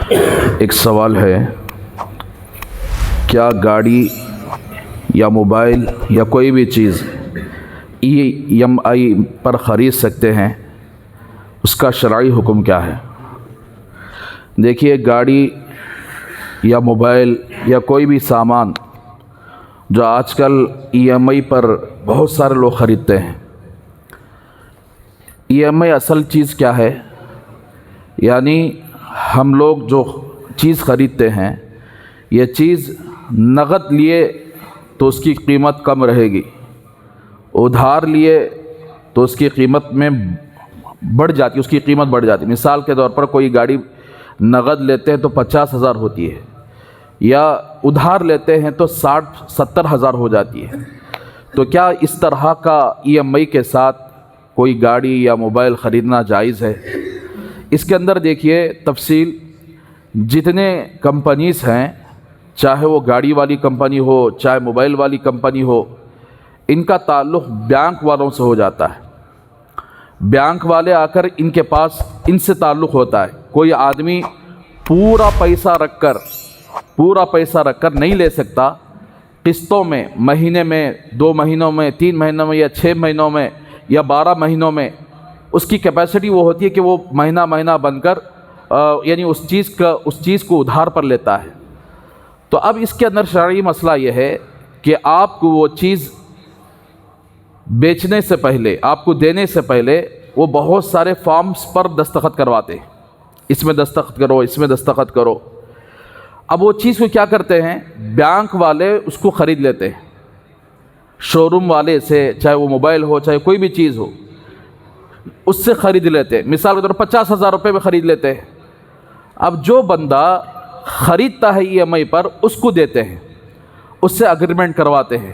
ایک سوال ہے، کیا گاڑی یا موبائل یا کوئی بھی چیز EMI پر خرید سکتے ہیں؟ اس کا شرعی حکم کیا ہے؟ دیکھیے، گاڑی یا موبائل یا کوئی بھی سامان جو آج کل EMI پر بہت سارے لوگ خریدتے ہیں، EMI اصل چیز کیا ہے؟ یعنی ہم لوگ جو چیز خریدتے ہیں، یہ چیز نقد لیے تو اس کی قیمت کم رہے گی، ادھار لیے تو اس کی قیمت میں بڑھ جاتی، اس کی قیمت بڑھ جاتی۔ مثال کے طور پر کوئی گاڑی نقد لیتے ہیں تو 50,000 ہوتی ہے، یا ادھار لیتے ہیں تو 60-70,000 ہو جاتی ہے۔ تو کیا اس طرح کا EMI کے ساتھ کوئی گاڑی یا موبائل خریدنا جائز ہے؟ اس کے اندر دیکھیے تفصیل، جتنے کمپنیز ہیں، چاہے وہ گاڑی والی کمپنی ہو چاہے موبائل والی کمپنی ہو، ان کا تعلق بینک والوں سے ہو جاتا ہے۔ بینک والے آ کر ان کے پاس ان سے تعلق ہوتا ہے۔ کوئی آدمی پورا پیسہ رکھ کر نہیں لے سکتا، قسطوں میں، مہینے میں، 2 مہینوں میں، 3 مہینوں میں، یا 6 مہینوں میں، یا 12 مہینوں میں۔ اس کی کیپیسٹی وہ ہوتی ہے کہ وہ مہینہ بن کر یعنی اس چیز کو ادھار پر لیتا ہے۔ تو اب اس کے اندر شرعی مسئلہ یہ ہے کہ آپ کو وہ چیز بیچنے سے پہلے، آپ کو دینے سے پہلے، وہ بہت سارے فارمز پر دستخط کرواتے ہیں، اس میں دستخط کرو، اس میں دستخط کرو۔ اب وہ چیز کو کیا کرتے ہیں، بینک والے اس کو خرید لیتے ہیں شو روم والے سے، چاہے وہ موبائل ہو چاہے کوئی بھی چیز ہو، اس سے خرید لیتے ہیں۔ مثال کے طور پر 50,000 روپے میں خرید لیتے ہیں۔ اب جو بندہ خریدتا ہے EMI پر، اس کو دیتے ہیں، اس سے اگریمنٹ کرواتے ہیں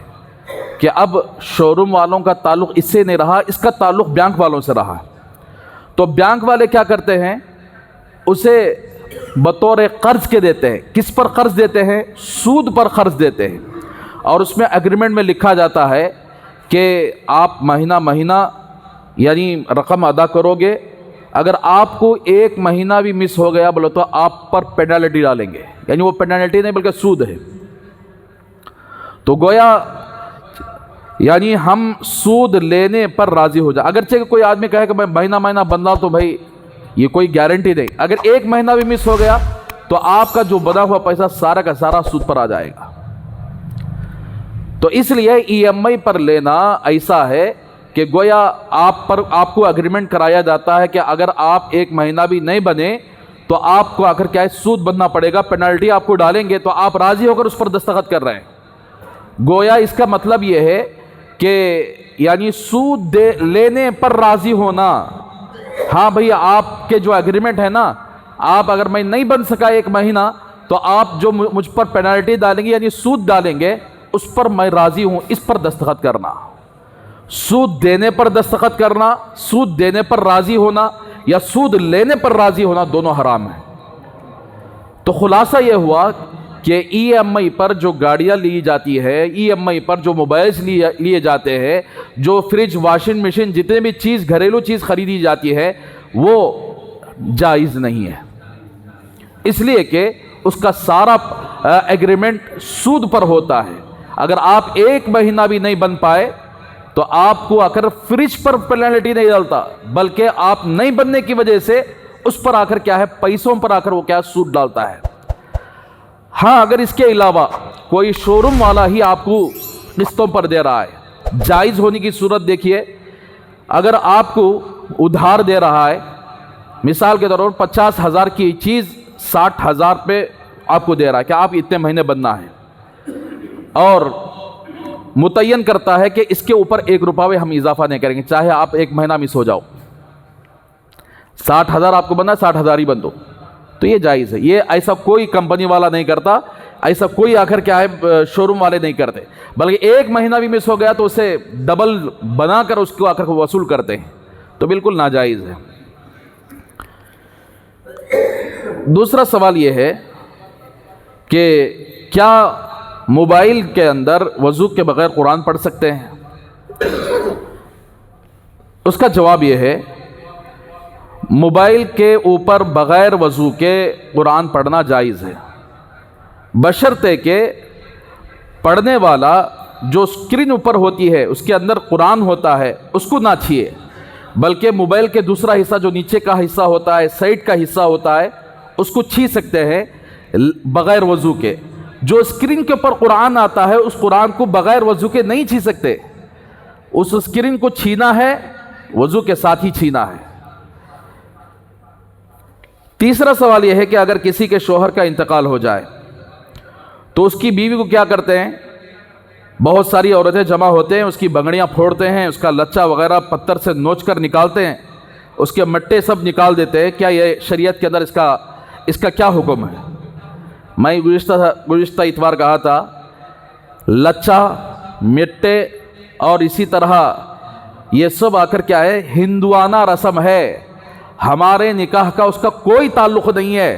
کہ اب شو روم والوں کا تعلق اس سے نہیں رہا، اس کا تعلق بینک والوں سے رہا۔ تو بینک والے کیا کرتے ہیں، اسے بطور قرض کے دیتے ہیں۔ کس پر قرض دیتے ہیں؟ سود پر قرض دیتے ہیں، اور اس میں اگریمنٹ میں لکھا جاتا ہے کہ آپ مہینہ یعنی رقم ادا کرو گے۔ اگر آپ کو 1 مہینہ بھی مس ہو گیا بولے تو آپ پر پینالٹی ڈالیں گے، یعنی وہ پینالٹی نہیں بلکہ سود ہے۔ تو گویا یعنی ہم سود لینے پر راضی ہو جائے۔ اگرچہ کہ کوئی آدمی کہے کہ میں مہینہ بندہ، تو بھائی یہ کوئی گارنٹی نہیں۔ اگر 1 مہینہ بھی مس ہو گیا تو آپ کا جو بنا ہوا پیسہ سارا کا سارا سود پر آ جائے گا۔ تو اس لیے EMI پر لینا ایسا ہے کہ گویا آپ کو اگریمنٹ کرایا جاتا ہے کہ اگر آپ 1 مہینہ بھی نہیں بنے تو آپ کو آخر کیا ہے، سود بننا پڑے گا، پینالٹی آپ کو ڈالیں گے، تو آپ راضی ہو کر اس پر دستخط کر رہے ہیں۔ گویا اس کا مطلب یہ ہے کہ یعنی سود لینے پر راضی ہونا۔ ہاں بھئی، آپ کے جو اگریمنٹ ہے نا، آپ اگر میں نہیں بن سکا 1 مہینہ تو آپ جو مجھ پر پینالٹی ڈالیں گے یعنی سود ڈالیں گے، اس پر میں راضی ہوں، اس پر دستخط کرنا۔ سود دینے پر دستخط کرنا، سود دینے پر راضی ہونا یا سود لینے پر راضی ہونا، دونوں حرام ہیں۔ تو خلاصہ یہ ہوا کہ EMI پر جو گاڑیاں لی جاتی ہے، EMI پر جو موبائلز لیے جاتے ہیں، جو فریج، واشنگ مشین، جتنے بھی چیز، گھریلو چیز خریدی جاتی ہے، وہ جائز نہیں ہے، اس لیے کہ اس کا سارا ایگریمنٹ سود پر ہوتا ہے۔ اگر آپ 1 مہینہ بھی نہیں بن پائے تو آپ کو آخر فریج پر پینالٹی نہیں ڈالتا، بلکہ آپ نہیں بننے کی وجہ سے اس پر آخر کیا ہے، پیسوں پر آخر وہ کیا سود ڈالتا ہے۔ ہاں، اگر اس کے علاوہ کوئی شو روم والا ہی آپ کو قسطوں پر دے رہا ہے، جائز ہونے کی صورت دیکھیے، اگر آپ کو ادھار دے رہا ہے، مثال کے طور پر 50,000 کی چیز 60,000 پہ آپ کو دے رہا ہے کہ آپ اتنے مہینے بننا ہے، اور متعین کرتا ہے کہ اس کے اوپر 1 روپیہ بھی ہم اضافہ نہیں کریں گے، چاہے آپ 1 مہینہ مس ہو جاؤ، 60,000 آپ کو بننا ہے، 60,000 ہی بن دو، تو یہ جائز ہے۔ یہ ایسا کوئی کمپنی والا نہیں کرتا، ایسا کوئی آخر کیا ہے شو روم والے نہیں کرتے، بلکہ 1 مہینہ بھی مس ہو گیا تو اسے ڈبل بنا کر اس کو آخر وصول کرتے ہیں، تو بالکل ناجائز ہے۔ دوسرا سوال یہ ہے کہ کیا موبائل کے اندر وضو کے بغیر قرآن پڑھ سکتے ہیں؟ اس کا جواب یہ ہے، موبائل کے اوپر بغیر وضو کے قرآن پڑھنا جائز ہے، بشرطے کہ پڑھنے والا جو اسکرین اوپر ہوتی ہے اس کے اندر قرآن ہوتا ہے اس کو نہ چھیے، بلکہ موبائل کے دوسرا حصہ جو نیچے کا حصہ ہوتا ہے، سائڈ کا حصہ ہوتا ہے، اس کو چھی سکتے ہیں بغیر وضو کے۔ جو اسکرین کے اوپر قرآن آتا ہے اس قرآن کو بغیر وضو کے نہیں چھی سکتے، اس اسکرین کو چھینا ہے وضو کے ساتھ ہی چھینا ہے۔ تیسرا سوال یہ ہے کہ اگر کسی کے شوہر کا انتقال ہو جائے تو اس کی بیوی کو کیا کرتے ہیں؟ بہت ساری عورتیں جمع ہوتے ہیں، اس کی بنگڑیاں پھوڑتے ہیں، اس کا لچا وغیرہ پتھر سے نوچ کر نکالتے ہیں، اس کے مٹے سب نکال دیتے ہیں۔ کیا یہ شریعت کے اندر اس کا کیا حکم ہے؟ میں گزشتہ اتوار کہا تھا لچا، مٹے اور اسی طرح یہ سب آ کر کیا ہے؟ ہندوانہ رسم ہے، ہمارے نکاح کا اس کا کوئی تعلق نہیں ہے۔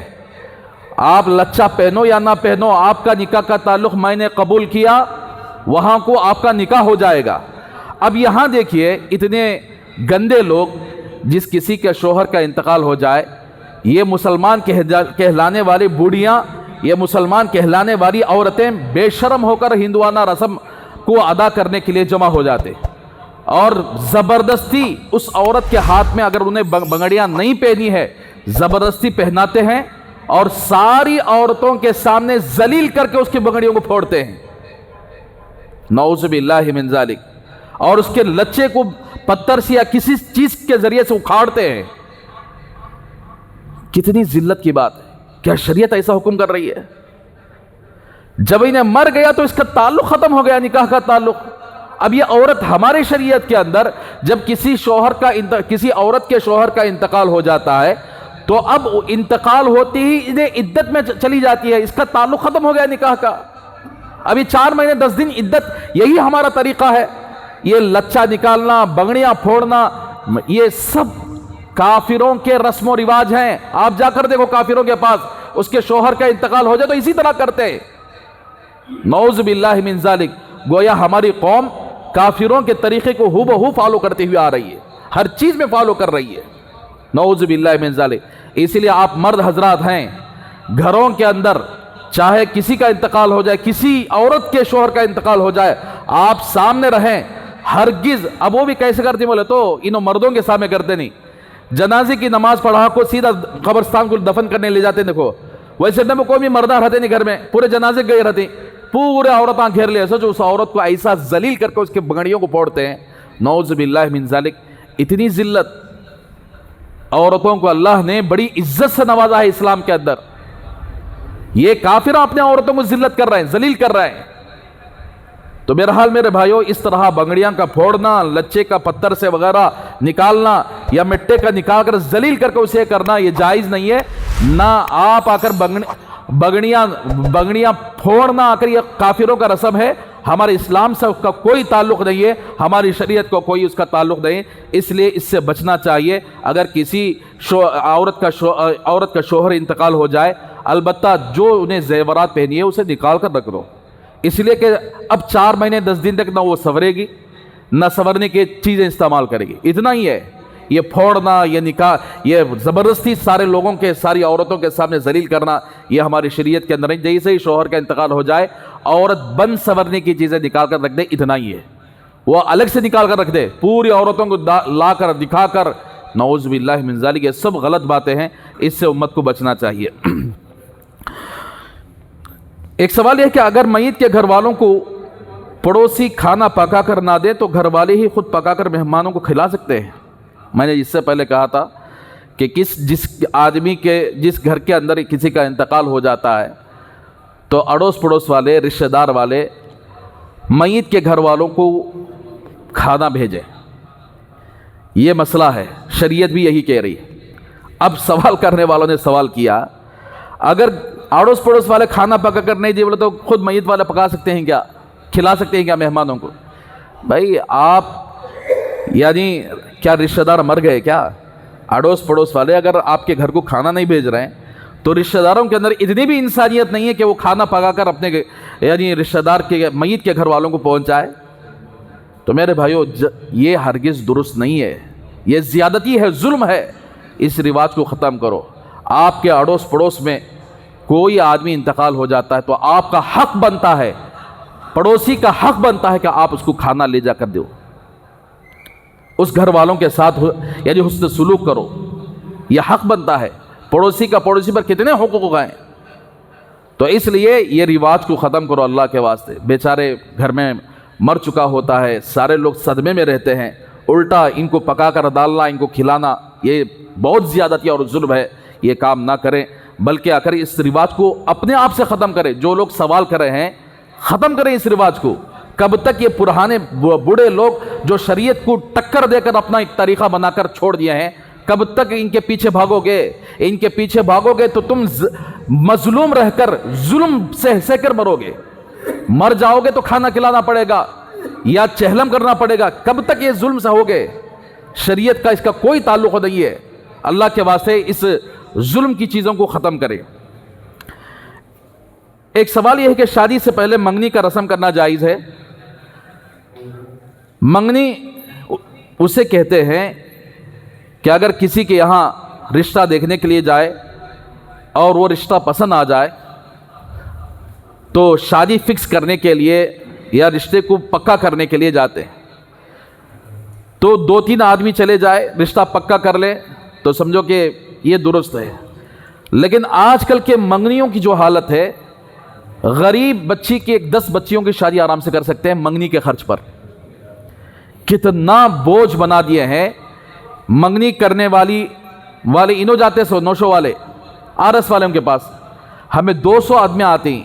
آپ لچا پہنو یا نہ پہنو، آپ کا نکاح کا تعلق میں نے قبول کیا، وہاں کو آپ کا نکاح ہو جائے گا۔ اب یہاں دیکھیے اتنے گندے لوگ، جس کسی کے شوہر کا انتقال ہو جائے، یہ مسلمان کہلانے والی بوڑھیاں، یہ مسلمان کہلانے والی عورتیں بے شرم ہو کر ہندوانہ رسم کو ادا کرنے کے لیے جمع ہو جاتے، اور زبردستی اس عورت کے ہاتھ میں، اگر انہیں بنگڑیاں نہیں پہنی ہے، زبردستی پہناتے ہیں اور ساری عورتوں کے سامنے ذلیل کر کے اس کی بنگڑیوں کو پھوڑتے ہیں، نعوذ باللہ من ذالک، اور اس کے لچے کو پتھر سے یا کسی چیز کے ذریعے سے اکھاڑتے ہیں۔ کتنی ذلت کی بات ہے! کیا شریعت ایسا حکم کر رہی ہے؟ جب انہیں مر گیا تو اس کا تعلق ختم ہو گیا، نکاح کا تعلق۔ اب یہ عورت ہمارے شریعت کے اندر جب کسی عورت کے شوہر کا انتقال ہو جاتا ہے تو اب انتقال ہوتی ہی انہیں عدت میں چلی جاتی ہے، اس کا تعلق ختم ہو گیا نکاح کا۔ ابھی 4 مہینے 10 دن عدت، یہی ہمارا طریقہ ہے۔ یہ لچا نکالنا، بنگڑیاں پھوڑنا، یہ سب کافروں کے رسم و رواج ہیں۔ آپ جا کر دیکھو کافروں کے پاس، اس کے شوہر کا انتقال ہو جائے تو اسی طرح کرتے ہیں۔ نعوذ باللہ من ذالک، گویا ہماری قوم کافروں کے طریقے کو ہو بہو فالو کرتے ہوئے آ رہی ہے، ہر چیز میں فالو کر رہی ہے، نعوذ باللہ من ذالک۔ اسی لیے آپ مرد حضرات ہیں، گھروں کے اندر چاہے کسی کا انتقال ہو جائے، کسی عورت کے شوہر کا انتقال ہو جائے، آپ سامنے رہیں، ہرگز۔ اب وہ بھی کیسے کرتے بولے تو انہوں مردوں کے سامنے کرتے نہیں، جنازے کی نماز پڑھا کو سیدھا قبرستان کو دفن کرنے لے جاتے۔ دیکھو ویسے نہ کوئی بھی مردہ رہتے نہیں گھر میں، پورے جنازے گئے رہتے، پورے عورتاں گھیر لے، سوچو اس عورت کو ایسا ذلیل کر کے اس کے بنگڑیوں کو پھوڑتے ہیں، نعوذ باللہ من ذالک۔ اتنی ذلت! عورتوں کو اللہ نے بڑی عزت سے نوازا ہے اسلام کے اندر، یہ کافر اپنے عورتوں کو ذلت کر رہے ہیں، ذلیل کر رہے ہیں۔ تو بہرحال میرے بھائیو، اس طرح بنگڑیاں کا پھوڑنا، لچے کا پتھر سے وغیرہ نکالنا یا مٹے کا نکال کر ذلیل کر کے اسے کرنا، یہ جائز نہیں ہے۔ نہ آپ آ کر بنگڑیاں پھوڑنا آ کر یہ کافروں کا رسم ہے، ہمارے اسلام سے اس کا کوئی تعلق نہیں ہے، ہماری شریعت کو کوئی اس کا تعلق نہیں، اس لیے اس سے بچنا چاہیے۔ اگر کسی عورت کا شوہر انتقال ہو جائے، البتہ جو انہیں زیورات پہنی ہے اسے نکال کر رکھ دو، اس لیے کہ اب 4 مہینے 10 دن تک نہ وہ سنورے گی، نہ سنورنے کی چیزیں استعمال کرے گی، اتنا ہی ہے۔ یہ پھوڑنا، یہ نکاح، یہ زبردستی سارے لوگوں کے، ساری عورتوں کے سامنے ذلیل کرنا، یہ ہماری شریعت کے اندر نہیں۔ جیسے ہی شوہر کا انتقال ہو جائے، عورت بند سنورنے کی چیزیں نکال کر رکھ دے، اتنا ہی ہے، وہ الگ سے نکال کر رکھ دے، پوری عورتوں کو لا کر دکھا کر، نعوذ باللہ من ذالک۔ یہ سب غلط باتیں ہیں، اس سے امت کو بچنا چاہیے۔ ایک سوال یہ ہے کہ اگر میت کے گھر والوں کو پڑوسی کھانا پکا کر نہ دے تو گھر والے ہی خود پکا کر مہمانوں کو کھلا سکتے ہیں؟ میں نے اس سے پہلے کہا تھا کہ جس گھر کے اندر کسی کا انتقال ہو جاتا ہے تو اڑوس پڑوس والے، رشتہ دار والے میت کے گھر والوں کو کھانا بھیجیں، یہ مسئلہ ہے، شریعت بھی یہی کہہ رہی ہے۔ اب سوال کرنے والوں نے سوال کیا، اگر اڑوس پڑوس والے کھانا پکا کر نہیں دیے بولے تو خود میت والے پکا سکتے ہیں کیا، کھلا سکتے ہیں کیا مہمانوں کو؟ بھائی آپ یعنی کیا رشتہ دار مر گئے کیا؟ اڑوس پڑوس والے اگر آپ کے گھر کو کھانا نہیں بھیج رہے ہیں تو رشتہ داروں کے اندر اتنی بھی انسانیت نہیں ہے کہ وہ کھانا پکا کر اپنے یعنی رشتہ دار کے میت کے گھر والوں کو پہنچائے؟ تو میرے بھائیو، یہ ہرگز درست نہیں ہے، یہ زیادتی ہے، ظلم ہے۔ اس رواج کو ختم کرو. آپ کے اڑوس پڑوس میں کوئی آدمی انتقال ہو جاتا ہے تو آپ کا حق بنتا ہے, پڑوسی کا حق بنتا ہے کہ آپ اس کو کھانا لے جا کر دو, اس گھر والوں کے ساتھ یعنی حسن سلوک کرو, یہ حق بنتا ہے. پڑوسی کا پڑوسی پر کتنے حقوق ہیں, تو اس لیے یہ رواج کو ختم کرو اللہ کے واسطے. بیچارے گھر میں مر چکا ہوتا ہے, سارے لوگ صدمے میں رہتے ہیں, الٹا ان کو پکا کر ڈالنا, ان کو کھلانا, یہ بہت زیادتی اور ظلم ہے. یہ کام نہ کریں, بلکہ اگر اس رواج کو اپنے آپ سے ختم کریں. جو لوگ سوال کر رہے ہیں, ختم کریں اس رواج کو. کب تک یہ پرانے بوڑھے لوگ جو شریعت کو ٹکر دے کر اپنا ایک طریقہ بنا کر چھوڑ دیے ہیں, کب تک ان کے پیچھے بھاگو گے؟ ان کے پیچھے بھاگو گے تو تم مظلوم رہ کر ظلم سے کر مرو گے. مر جاؤ گے تو کھانا کھلانا پڑے گا یا چہلم کرنا پڑے گا. کب تک یہ ظلم سہو گے؟ شریعت کا اس کا کوئی تعلق نہیں ہے. اللہ کے واسطے اس ظلم کی چیزوں کو ختم کرے. ایک سوال یہ ہے کہ شادی سے پہلے منگنی کا رسم کرنا جائز ہے؟ منگنی اسے کہتے ہیں کہ اگر کسی کے یہاں رشتہ دیکھنے کے لیے جائے اور وہ رشتہ پسند آ جائے تو شادی فکس کرنے کے لیے یا رشتے کو پکا کرنے کے لیے جاتے ہیں. تو 2-3 آدمی چلے جائے, رشتہ پکا کر لے تو سمجھو کہ یہ درست ہے. لیکن آج کل کے منگنیوں کی جو حالت ہے, غریب بچی کی 10 بچیوں کی شادی آرام سے کر سکتے ہیں منگنی کے خرچ پر. کتنا بوجھ بنا دیے ہیں. منگنی کرنے والے انہوں جاتے سو نوشو والے آرس والے ان کے پاس, ہمیں 200 آدمیاں آتی,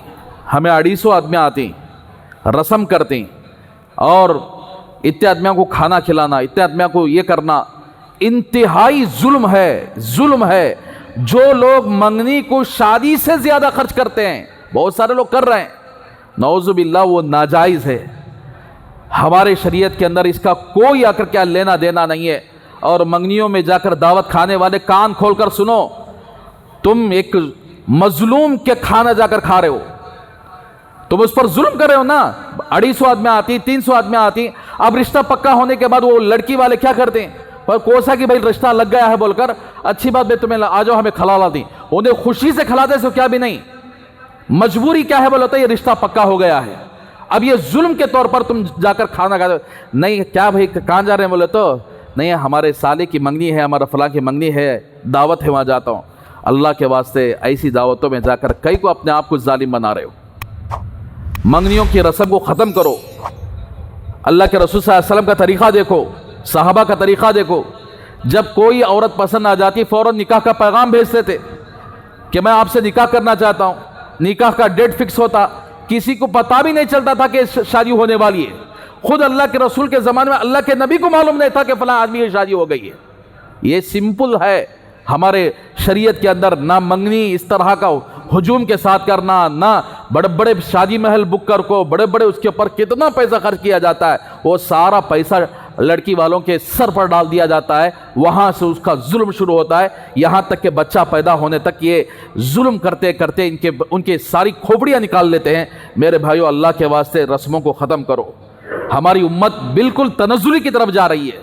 ہمیں 250 آدمیاں آتی, رسم کرتی, اور اتنے آدمیوں کو کھانا کھلانا, اتنے آدمیوں کو یہ کرنا. انتہائی ظلم ہے, ظلم ہے. جو لوگ منگنی کو شادی سے زیادہ خرچ کرتے ہیں, بہت سارے لوگ کر رہے ہیں, نعوذ باللہ, وہ ناجائز ہے. ہمارے شریعت کے اندر اس کا کوئی آ کر کیا لینا دینا نہیں ہے. اور منگنیوں میں جا کر دعوت کھانے والے کان کھول کر سنو, تم ایک مظلوم کے کھانا جا کر کھا رہے ہو, تم اس پر ظلم کر رہے ہو نا. 250 آدمیاں آتی, 300 آدمیاں آتی. اب رشتہ پکا ہونے کے بعد وہ لڑکی والے کیا کرتے ہیں, پر کوسا کہ بھائی رشتہ لگ گیا ہے بول کر, اچھی بات ہے تمہیں آ جاؤ ہمیں کھلا لا دی. انہیں خوشی سے کھلا دے سو کیا بھی نہیں, مجبوری کیا ہے بولتا یہ رشتہ پکا ہو گیا ہے. اب یہ ظلم کے طور پر تم جا کر کھانا کھاتے نہیں. کیا بھائی کہاں جا رہے ہیں بولے تو نہیں, ہمارے سالے کی منگنی ہے, ہمارا فلاں کی منگنی ہے, دعوت ہے, وہاں جاتا ہوں. اللہ کے واسطے ایسی دعوتوں میں جا کر کئی کو اپنے آپ کو ظالم بنا رہے ہو. منگنیوں کی رسم کو ختم کرو. اللہ کے رسول صلی اللہ علیہ وسلم کا طریقہ دیکھو, صحابہ کا طریقہ دیکھو. جب کوئی عورت پسند آ جاتی فوراً نکاح کا پیغام بھیجتے تھے کہ میں آپ سے نکاح کرنا چاہتا ہوں. نکاح کا ڈیٹ فکس ہوتا, کسی کو پتہ بھی نہیں چلتا تھا کہ شادی ہونے والی ہے. خود اللہ کے رسول کے زمانے میں اللہ کے نبی کو معلوم نہیں تھا کہ فلاں آدمی کی شادی ہو گئی ہے. یہ سمپل ہے ہمارے شریعت کے اندر. نہ منگنی اس طرح کا ہجوم کے ساتھ کرنا, نہ بڑے بڑے شادی محل بک کر کو بڑے بڑے اس کے اوپر کتنا پیسہ خرچ کیا جاتا ہے, وہ سارا پیسہ لڑکی والوں کے سر پر ڈال دیا جاتا ہے. وہاں سے اس کا ظلم شروع ہوتا ہے, یہاں تک کہ بچہ پیدا ہونے تک یہ ظلم کرتے کرتے ان کے ساری کھوپڑیاں نکال لیتے ہیں. میرے بھائیو, اللہ کے واسطے رسموں کو ختم کرو. ہماری امت بالکل تنزلی کی طرف جا رہی ہے.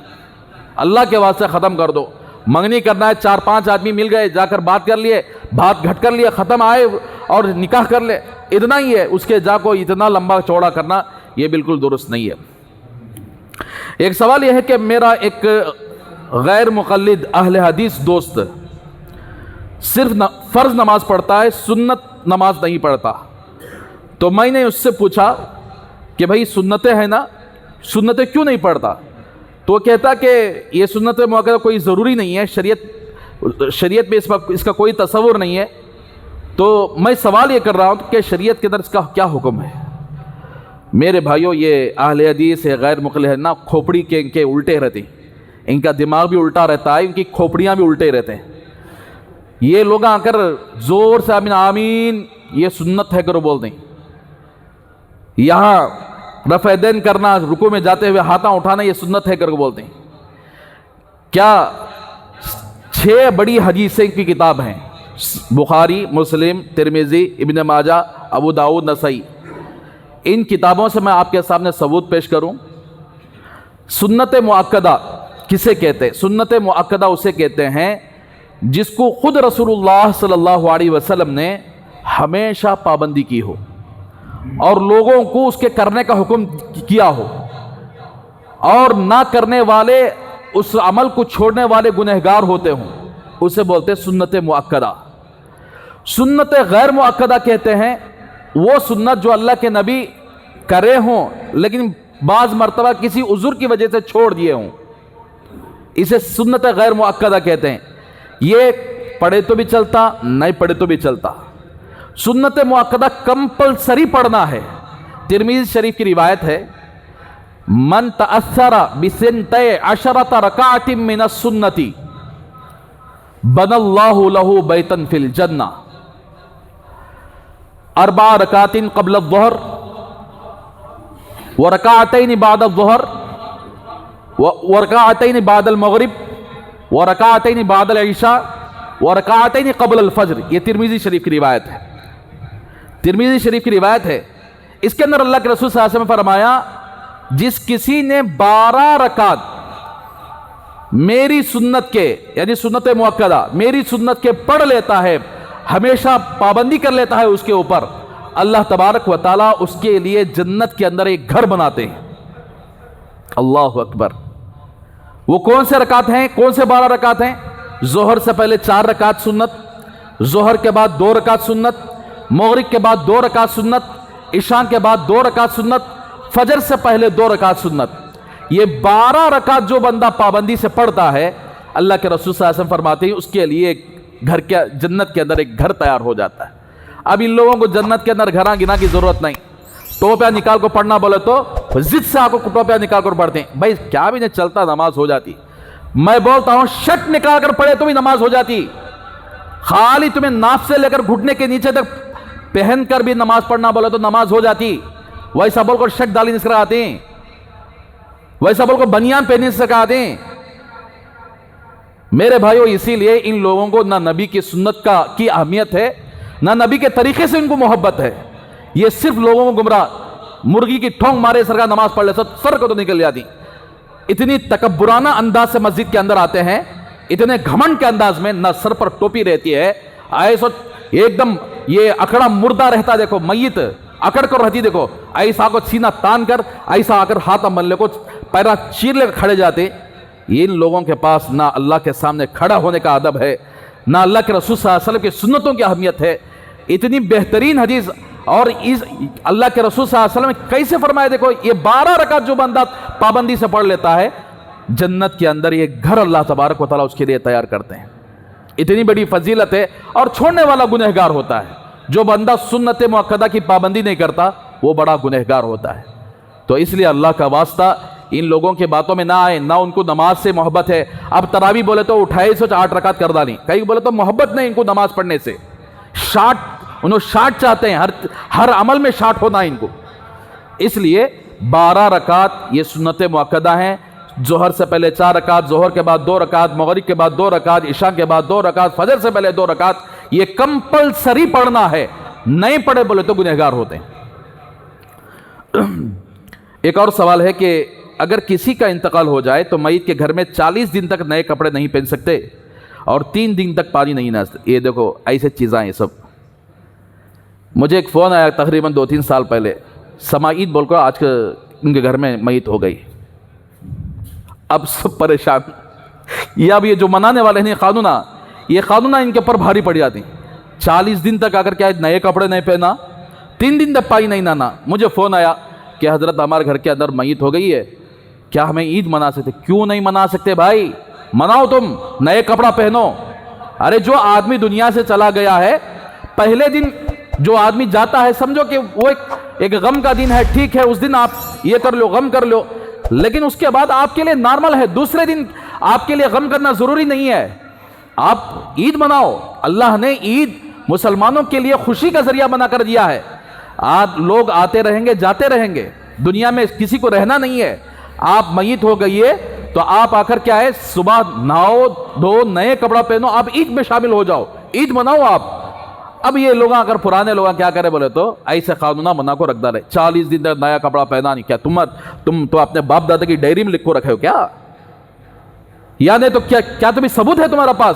اللہ کے واسطے ختم کر دو. منگنی کرنا ہے, 4-5 آدمی مل گئے, جا کر بات کر لیے, بات گھٹ کر لیے, ختم, آئے اور نکاح کر لے, اتنا ہی ہے. اس کے جا کو اتنا لمبا چوڑا کرنا یہ بالکل درست نہیں ہے. ایک سوال یہ ہے کہ میرا ایک غیر مقلد اہل حدیث دوست صرف فرض نماز پڑھتا ہے, سنت نماز نہیں پڑھتا. تو میں نے اس سے پوچھا کہ بھائی سنتیں ہیں نا, سنتیں کیوں نہیں پڑھتا؟ تو وہ کہتا کہ یہ سنت موقع کوئی ضروری نہیں ہے, شریعت میں اس کا کوئی تصور نہیں ہے. تو میں سوال یہ کر رہا ہوں کہ شریعت کے اندر اس کا کیا حکم ہے؟ میرے بھائیوں, یہ اہل حدیث غیر مقلد ہے نا, کھوپڑی کے ان کے الٹے رہتے ہیں, ان کا دماغ بھی الٹا رہتا ہے, ان کی کھوپڑیاں بھی الٹے رہتے ہیں. یہ لوگ آ کر زور سے آمین آمین یہ سنت ہے کرو بول دیں. یہاں رفع دین کرنا, رکوع میں جاتے ہوئے ہاتھاں اٹھانا یہ سنت ہے کر کے بولتے ہیں. کیا 6 بڑی حدیثیں کی کتاب ہیں, بخاری, مسلم, ترمذی, ابن ماجہ, ابو داؤد, نسائی. ان کتابوں سے میں آپ کے سامنے ثبوت پیش کروں. سنت مؤکدہ کسے کہتے ہیں؟ سنت مؤکدہ اسے کہتے ہیں جس کو خود رسول اللہ صلی اللہ علیہ وسلم نے ہمیشہ پابندی کی ہو اور لوگوں کو اس کے کرنے کا حکم کیا ہو، اور نہ کرنے والے اس عمل کو چھوڑنے والے گنہگار ہوتے ہوں، اسے بولتے ہیں سنت مؤکدہ۔ سنت غیر مؤکدہ کہتے ہیں وہ سنت جو اللہ کے نبی کرے ہوں لیکن بعض مرتبہ کسی عذر کی وجہ سے چھوڑ دیے ہوں، اسے سنت غیر مؤکدہ کہتے ہیں۔ یہ پڑھے تو بھی چلتا، نہیں پڑھے تو بھی چلتا۔ سنت مؤکدہ کمپلسری پڑھنا ہے۔ ترمذی شریف کی روایت ہے، من تأثر بسنتی عشرۃ رکعۃ من السنۃ بنى اللہ لہ بیتا فی الجنہ، 4 رکعات قبل الظہر ورکعتین بعد الظہر ورکعتین بعد المغرب ورکعتین بعد العشاء ورکعتین قبل الفجر۔ یہ ترمذی شریف کی روایت ہے۔ ترمذی شریف کی روایت ہے، اس کے اندر اللہ کے رسول صلی اللہ علیہ وسلم نے فرمایا، جس کسی نے 12 رکعت میری سنت کے، یعنی سنت مؤکدہ میری سنت کے پڑھ لیتا ہے، ہمیشہ پابندی کر لیتا ہے اس کے اوپر، اللہ تبارک و تعالیٰ اس کے لیے جنت کے اندر ایک گھر بناتے ہیں۔ اللہ اکبر۔ وہ کون سے رکعت ہیں؟ کون سے 12 رکعت ہیں؟ ظہر سے پہلے 4 رکعت سنت، ظہر کے بعد 2 رکعت سنت، مغرب کے بعد 2 رکعت سنت، عشاء کے بعد 2 رکعت سنت، فجر سے پہلے 2 رکعت سنت۔ یہ 12 رکعت جو بندہ پابندی سے پڑھتا ہے، اللہ کے رسول صلی اللہ علیہ وسلم فرماتے ہیں اس کے لیے گھر کے جنت کے اندر ایک گھر تیار ہو جاتا ہے۔ اب ان لوگوں کو جنت کے اندر گھراں گنا کی ضرورت نہیں، ٹوپیاں نکال کر پڑھنا بولے تو ضد سے آپ کو ٹوپیاں نکال کر پڑھتے ہیں۔ بھائی کیا بھی نہیں چلتا، نماز ہو جاتی۔ میں بولتا ہوں شرٹ نکال کر پڑھے تو بھی نماز ہو جاتی۔ خالی تمہیں ناف سے لے کر گھٹنے کے نیچے تک پہن کر بھی نماز پڑھنا بولے تو نماز ہو جاتی۔ ویسا بول کر شرٹ ڈالی نہیں سکھاتے ہیں، ویسا بول کر بنیان پہننے سے سکھاتے ہیں۔ میرے بھائیو، اسی لیے ان لوگوں کو نہ نبی کی سنت کی اہمیت ہے، نہ نبی کے طریقے سے ان کو محبت ہے۔ یہ صرف لوگوں کو گمراہ، مرغی کی ٹھونگ مارے سرکار نماز پڑھ لے سر کو تو نکل جاتی۔ اتنی تکبرانہ انداز سے مسجد کے اندر آتے ہیں، اتنے گھمنڈ کے انداز میں، نہ سر پر ٹوپی رہتی ہے، ایسا ایک دم یہ اکڑا مردہ رہتا، دیکھو میت اکڑ کر رہتی، دیکھو ایسا کو سینہ تان کر ایسا آ کر ہاتھ ملنے کو پیرا چیر لے کر کھڑے جاتے۔ ان لوگوں کے پاس نہ اللہ کے سامنے کھڑا ہونے کا ادب ہے، نہ اللہ کے رسول صلی اللہ علیہ وسلم کی سنتوں کی اہمیت ہے۔ اتنی بہترین حدیث، اور اللہ کے رسول صلی اللہ علیہ وسلم نے کیسے فرمایا، دیکھو یہ 12 رکعت جو بندہ پابندی سے پڑھ لیتا ہے، جنت کے اندر یہ گھر اللہ تبارک و تعالیٰ اس کے لیے تیار کرتے ہیں۔ اتنی بڑی فضیلت ہے، اور چھوڑنے والا گنہگار ہوتا ہے۔ جو بندہ سنت مؤکدہ کی پابندی نہیں کرتا وہ بڑا گنہگار ہوتا ہے۔ تو اس لیے اللہ کا واسطہ ان لوگوں کے باتوں میں نہ آئے، نہ ان کو نماز سے محبت ہے۔ اب تراویح بولے تو 2808 رکعت کر ڈالی، کئی بولے تو محبت نہیں ان کو نماز پڑھنے سے، انہوں شارٹ چاہتے ہیں، ہر عمل میں شارٹ ہونا ہے ان کو۔ اس لیے 12 رکعت یہ سنت مؤکدہ ہیں۔ ظہر سے پہلے 4 رکعت، ظہر کے بعد 2 رکعت، مغرب کے بعد 2 رکعت، عشاء کے بعد 2 رکعت، فجر سے پہلے 2 رکعت، یہ کمپلسری پڑھنا ہے۔ نہیں پڑھے بولے تو گنہگار ہوتے ہیں۔ ایک اور سوال ہے کہ اگر کسی کا انتقال ہو جائے تو میت کے گھر میں 40 دن تک نئے کپڑے نہیں پہن سکتے اور 3 دن تک پانی نہیں نہ سکتے۔ یہ دیکھو ایسے چیزیں ہیں سب۔ مجھے ایک فون آیا تقریباً 2-3 سال پہلے، سماعید بول کر آج ان کے گھر میں میت ہو گئی۔ اب سب پریشان، یا اب یہ جو منانے والے ہیں قانونہ، یہ قانونہ ان کے اوپر بھاری پڑ جاتی۔ 40 دن تک اگر کیا نئے کپڑے نہیں پہنا، 3 دن تک پانی نہیں نانا۔ مجھے فون آیا کہ حضرت ہمارے گھر کے اندر میت ہو گئی ہے، کیا ہمیں عید منا سکتے؟ کیوں نہیں منا سکتے بھائی، مناؤ، تم نئے کپڑا پہنو۔ ارے جو آدمی دنیا سے چلا گیا ہے، پہلے دن جو آدمی جاتا ہے سمجھو کہ وہ ایک غم کا دن ہے، ٹھیک ہے، اس دن آپ یہ کر لو، غم کر لو، لیکن اس کے بعد آپ کے لیے نارمل ہے، دوسرے دن آپ کے لیے غم کرنا ضروری نہیں ہے۔ آپ عید مناؤ، اللہ نے عید مسلمانوں کے لیے خوشی کا ذریعہ بنا کر دیا ہے۔ لوگ آتے رہیں گے، جاتے رہیں گے، دنیا میں کسی کو رہنا نہیں ہے۔ آپ میت ہو گئی ہے تو آپ آ کر کیا ہے، صبح نہاؤ دھو، نئے کپڑا پہنو، آپ عید میں شامل ہو جاؤ، عید مناؤ آپ۔ اب یہ لوگ اگر پرانے لوگ کیا کرے بولے تو ایسے قانونہ بنا کو رکھ ڈالے، 40 دن تک نیا کپڑا پہنا نہیں۔ کیا تم تو اپنے باپ دادا کی ڈائری میں لکھ کو رکھے ہو کیا؟ یا نہیں تو کیا تمہیں ثبوت ہے تمہارا پاس؟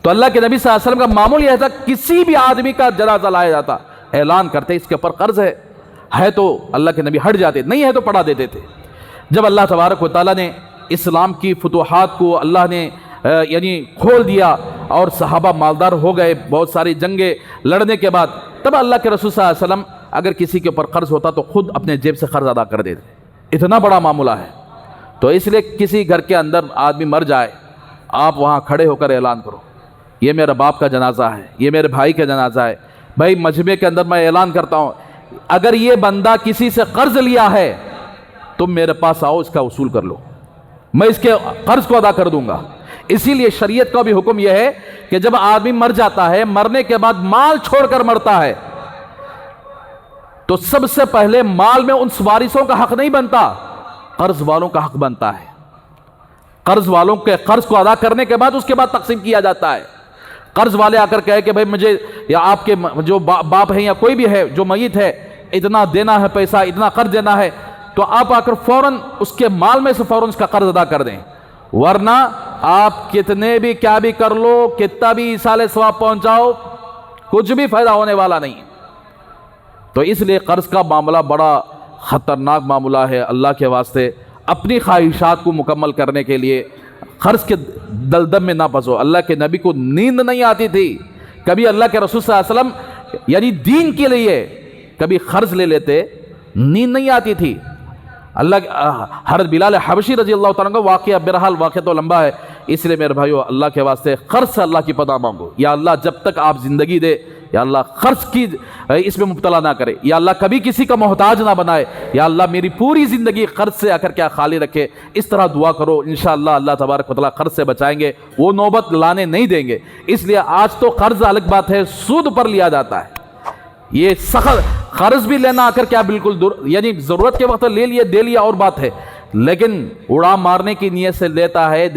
تو اللہ کے نبی صلی اللہ علیہ وسلم کا معمول یہ تھا، کسی بھی آدمی کا جنازہ لایا جاتا اعلان کرتے اس کے اوپر قرض ہے تو اللہ کے نبی ہٹ جاتے، نہیں ہے تو پڑھا دیتے تھے۔ جب اللہ تبارک و تعالیٰ نے اسلام کی فتوحات کو اللہ نے یعنی کھول دیا اور صحابہ مالدار ہو گئے، بہت ساری جنگیں لڑنے کے بعد، تب اللہ کے رسول صلی اللہ علیہ وسلم اگر کسی کے اوپر قرض ہوتا تو خود اپنے جیب سے قرض ادا کر دیتے، اتنا بڑا معاملہ ہے۔ تو اس لیے کسی گھر کے اندر آدمی مر جائے، آپ وہاں کھڑے ہو کر اعلان کرو، یہ میرے باپ کا جنازہ ہے، یہ میرے بھائی کا جنازہ ہے، بھائی مجمع کے اندر میں اعلان کرتا ہوں اگر یہ بندہ کسی سے قرض لیا ہے تم میرے پاس آؤ، اس کا وصول کر لو، میں اس کے قرض کو ادا کر دوں گا۔ اسی لیے شریعت کا بھی حکم یہ ہے کہ جب آدمی مر جاتا ہے، مرنے کے بعد مال چھوڑ کر مرتا ہے تو سب سے پہلے مال میں ان وارثوں کا حق نہیں بنتا، قرض والوں کا حق بنتا ہے۔ قرض والوں کے قرض کو ادا کرنے کے بعد اس کے بعد تقسیم کیا جاتا ہے۔ قرض والے آ کر کہے کہ بھائی مجھے یا آپ کے جو باپ ہیں یا کوئی بھی ہے جو میت ہے اتنا دینا ہے، پیسہ اتنا قرض دینا ہے، تو آپ آ کر فوراً اس کے مال میں سے فوراً اس کا قرض ادا کر دیں، ورنہ آپ کتنے بھی کیا بھی کر لو، کتنا بھی ایصال ثواب پہنچاؤ، کچھ بھی فائدہ ہونے والا نہیں۔ تو اس لیے قرض کا معاملہ بڑا خطرناک معاملہ ہے۔ اللہ کے واسطے اپنی خواہشات کو مکمل کرنے کے لیے قرض کے دلدم میں نہ پھنسو۔ اللہ کے نبی کو نیند نہیں آتی تھی، کبھی اللہ کے رسول صلی اللہ علیہ وسلم یعنی دین کے لیے کبھی قرض لے لیتے، نیند نہیں آتی تھی۔ حضرت بلال حبشی رضی اللہ تعالیٰ کا واقعہ، بہرحال واقعہ تو لمبا ہے، اس لیے میرے بھائیو اللہ کے واسطے قرض سے اللہ کی پناہ مانگو۔ یا اللہ جب تک آپ زندگی دے، یا اللہ قرض کی اس میں مبتلا نہ کرے، یا اللہ کبھی کسی کا محتاج نہ بنائے، یا اللہ میری پوری زندگی قرض سے آ کر کیا خالی رکھے۔ اس طرح دعا کرو، انشاءاللہ اللہ تبارک و تعالیٰ قرض سے بچائیں گے، وہ نوبت لانے نہیں دیں گے۔ اس لیے آج تو قرض الگ بات ہے، سود پر لیا جاتا ہے، یہ سخت قرض بھی لینا آ کر کیا بالکل یعنی ضرورت کے وقت لے لیا دے لیا اور بات ہے، لیکن اڑا مارنے کی نیت سے دیتا ہے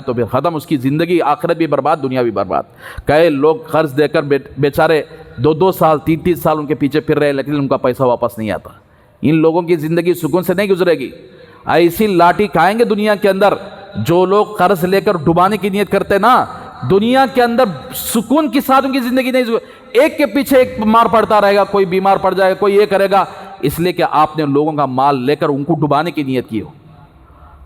تو پھر ختم، اس کی زندگی آخرت بھی برباد، دنیا بھی برباد۔ کئی لوگ قرض دے کر بیچارے 2 سال 3 سال ان کے پیچھے پھر رہے، لیکن ان کا پیسہ واپس نہیں آتا۔ ان لوگوں کی زندگی سکون سے نہیں گزرے گی، ایسی لاٹھی کھائیں گے دنیا کے اندر۔ جو لوگ قرض لے کر ڈبانے کی نیت کرتے نا، دنیا کے اندر سکون کے ساتھ ان کی زندگی نہیں ایک کے پیچھے ایک مار پڑتا رہے گا، کوئی بیمار پڑ جائے گا، کوئی یہ کرے گا، اس لیے کہ آپ نے لوگوں کا مال لے کر ان کو ڈبانے کی نیت کی ہو۔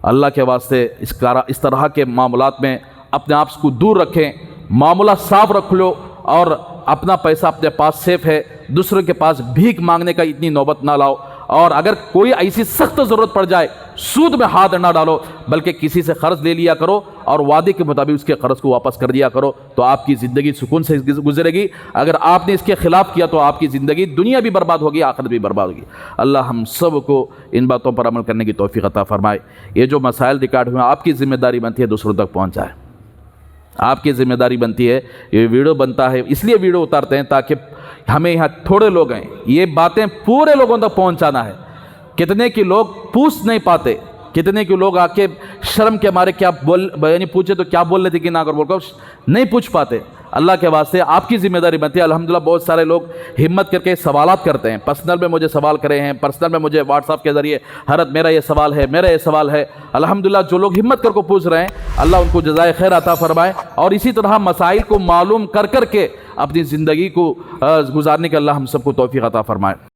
اللہ کے واسطے اس طرح کے معاملات میں اپنے آپ کو دور رکھیں، معاملہ صاف رکھ لو، اور اپنا پیسہ اپنے پاس سیف ہے، دوسروں کے پاس بھیک مانگنے کا اتنی نوبت نہ لاؤ، اور اگر کوئی ایسی سخت ضرورت پڑ جائے سود میں ہاتھ نہ ڈالو، بلکہ کسی سے قرض لے لیا کرو اور وعدے کے مطابق اس کے قرض کو واپس کر دیا کرو، تو آپ کی زندگی سکون سے گزرے گی۔ اگر آپ نے اس کے خلاف کیا تو آپ کی زندگی دنیا بھی برباد ہوگی، آخرت بھی برباد ہوگی۔ اللہ ہم سب کو ان باتوں پر عمل کرنے کی توفیق عطا فرمائے۔ یہ جو مسائل ریکارڈ ہوئے ہیں، آپ کی ذمہ داری بنتی ہے دوسروں تک پہنچائے، آپ کی ذمہ داری بنتی ہے۔ یہ ویڈیو بنتا ہے اس لیے ویڈیو اتارتے ہیں تاکہ ہمیں یہاں تھوڑے لوگ ہیں، یہ باتیں پورے لوگوں تک پہنچانا ہے۔ کتنے کے لوگ پوچھ نہیں پاتے، کتنے کے لوگ آ کے شرم کے مارے کیا یعنی پوچھے تو کیا بول لیتے کہ نہ اگر بول کر نہیں پوچھ پاتے۔ اللہ کے واسطے آپ کی ذمہ داری بنتی ہے۔ الحمدللہ بہت سارے لوگ ہمت کر کے سوالات کرتے ہیں، پرسنل میں مجھے سوال کرے ہیں، پرسنل میں مجھے واٹس ایپ کے ذریعے حضرت میرا یہ سوال ہے، میرا یہ سوال ہے۔ الحمدللہ جو لوگ ہمت کر کو پوچھ رہے ہیں، اللہ ان کو جزائے خیر عطا فرمائے، اور اسی طرح مسائل کو معلوم کر کے اپنی زندگی کو گزارنے کے اللہ ہم سب کو توفیق عطا فرمائے۔